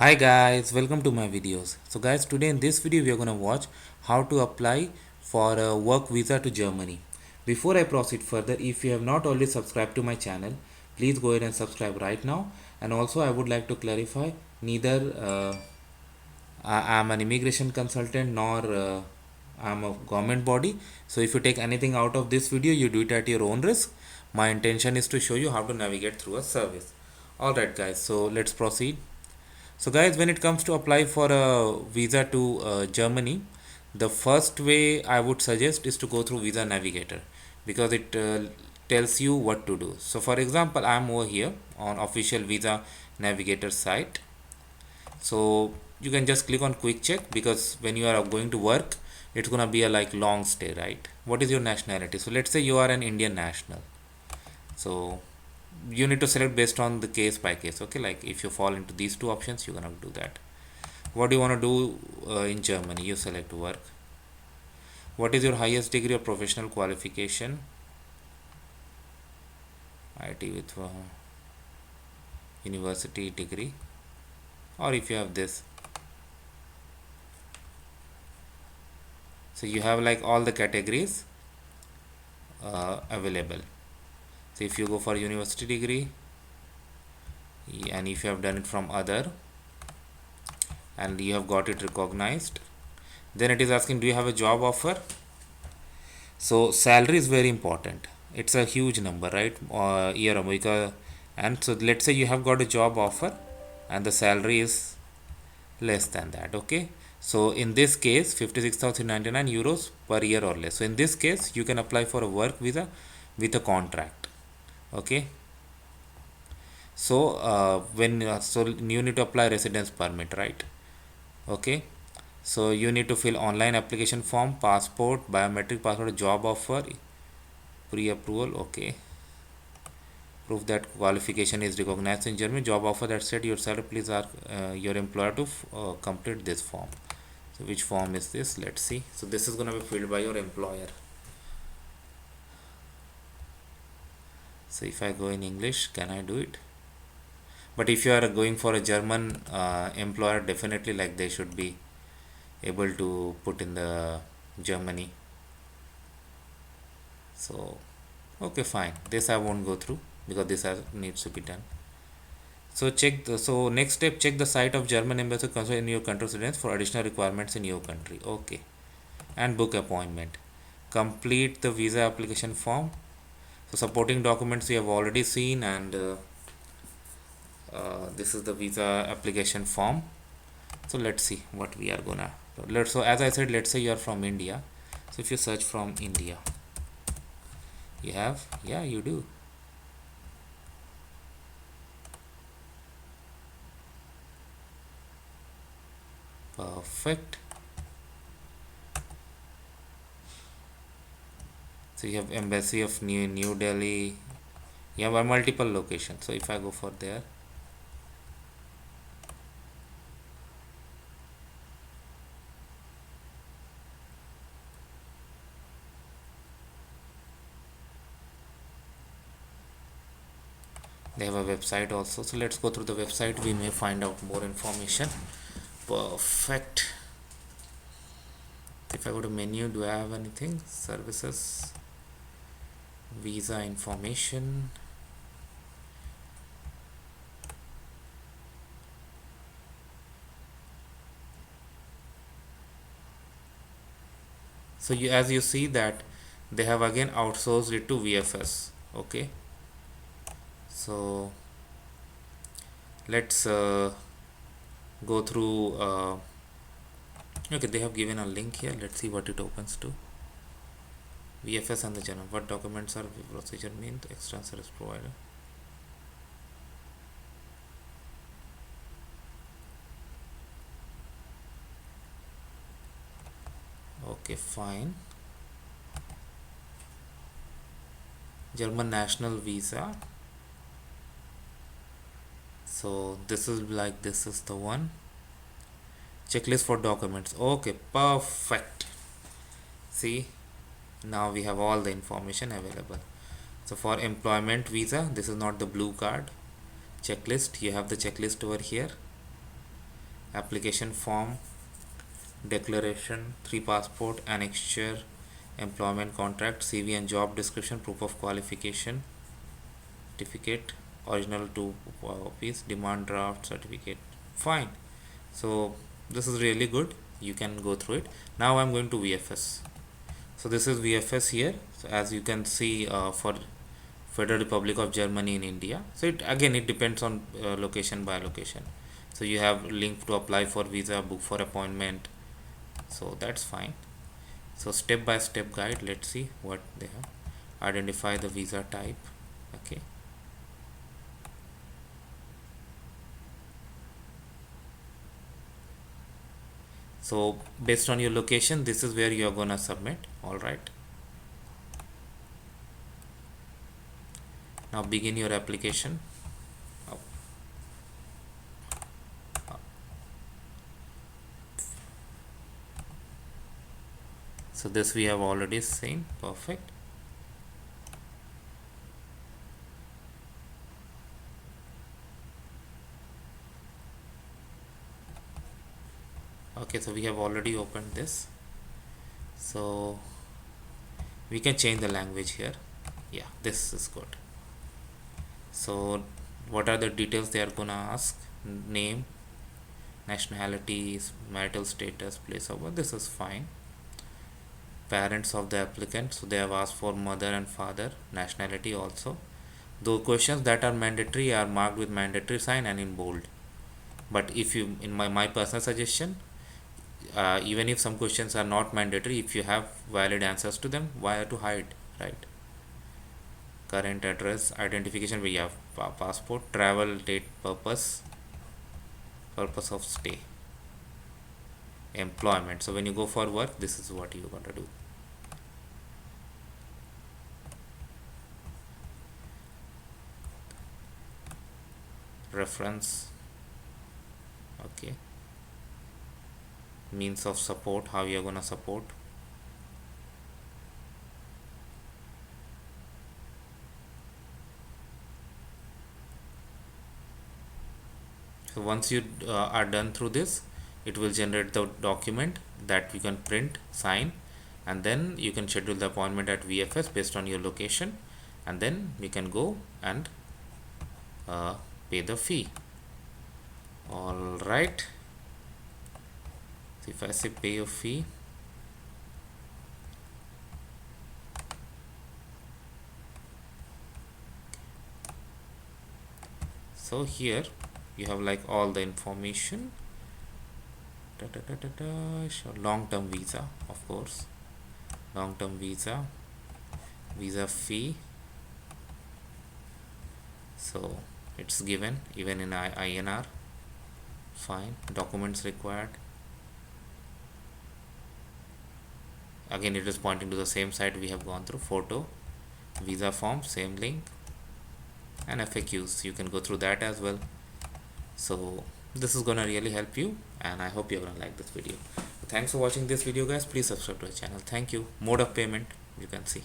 Hi guys, welcome to my videos. So guys, today in this video we are going to watch how to apply for a work visa to Germany. Before I proceed further, if you have not already subscribed to my channel, please go ahead and subscribe right now. And also I would like to clarify, neither I am an immigration consultant nor I am a government body. So if you take anything out of this video, you do it at your own risk. My intention is to show you how to navigate through a service. Alright guys, so let's proceed. So guys, when it comes to apply for a visa to Germany, the first way I would suggest is to go through Visa Navigator because it tells you what to do. So for example, I am over here on official Visa Navigator site. So you can just click on quick check because when you are going to work, it's gonna be a like long stay, right? What is your nationality? So let's say you are an Indian national. So you need to select based on the case by case. Okay, like if you fall into these two options, you're gonna do that. What do you want to do in Germany? You select work. What is your highest degree of professional qualification? IT with university degree, or if you have this. So you have like all the categories available. So if you go for university degree, and if you have done it from other and you have got it recognized, then it is asking, do you have a job offer? So salary is very important. It's a huge number, right? Year because, and so let's say you have got a job offer and the salary is less than that. Okay, so in this case 56,099 euros per year or less. So in this case you can apply for a work visa with a contract. Okay, so so you need to apply residence permit, right? Okay, so you need to fill online application form, passport, biometric passport, job offer, pre-approval. Okay, proof that qualification is recognized in Germany, job offer that said yourself, please ask your employer to complete this form. So which form is this? Let's see. So this is going to be filled by your employer. So if I go in English, can I do it? But if you are going for a German employer, definitely like they should be able to put in the Germany. So okay, fine, this I won't go through because this needs to be done. So so next step, check the site of German embassy consul in your country residence for additional requirements in your country. Okay, and book appointment. Complete the visa application form. So supporting documents we have already seen, and this is the visa application form. So let's see what we are gonna. So as I said, let's say you are from India. So if you search from India, you have, yeah, you do. Perfect. So you have embassy of New Delhi. You have a multiple location. So if I go for there, they have a website also. So let's go through the website. We may find out more information. Perfect. If I go to menu, do I have anything? Services, visa information. So you, as you see that they have again outsourced it to VFS. Okay, so let's go through okay, they have given a link here. Let's see what it opens to. VFS and the general, what documents are procedure mean, external service provider. Okay, fine. German national visa. So this is like, this is the one. Checklist for documents. Okay, perfect. See, now we have all the information available. So for employment visa, this is not the blue card. Checklist, you have the checklist over here. application form, declaration, 3 passport, annexure, employment contract, CV and job description, proof of qualification, certificate, original 2 copies, demand draft certificate. Fine. So this is really good. You can go through it. Now I'm going to VFS. So this is VFS here. So as you can see, for Federal Republic of Germany in India. So it depends on location by location. So you have link to apply for visa, book for appointment. So that's fine. So step by step guide. Let's see what they have. Identify the visa type. Okay. So based on your location, this is where you are gonna submit. All right. Now begin your application. So this we have already seen. Perfect. Okay, so we have already opened this. So we can change the language here. Yeah, this is good. So what are the details they are gonna ask? Name, nationality, marital status, place of birth. This is fine. Parents of the applicant, so they have asked for mother and father, nationality also. Those questions that are mandatory are marked with mandatory sign and in bold. But if you, in my personal suggestion, even if some questions are not mandatory, if you have valid answers to them, why to hide, right? Current address, identification, we have passport, travel date, purpose of stay, employment. So when you go for work, this is what you're going to do. Reference. Okay. Means of support, how you're going to support. So once you are done through this, it will generate the document that you can print, sign, and then you can schedule the appointment at VFS based on your location, and then you can go and pay the fee. All right. So if I say pay a fee, so here you have like all the information. Long-term visa, of course, long-term visa, visa fee. So it's given even in INR. Fine. Documents required. Again, it is pointing to the same site we have gone through. Photo, visa form, same link, and FAQs. You can go through that as well. So this is gonna really help you, and I hope you're gonna like this video. Thanks for watching this video, guys. Please subscribe to our channel. Thank you. Mode of payment, you can see.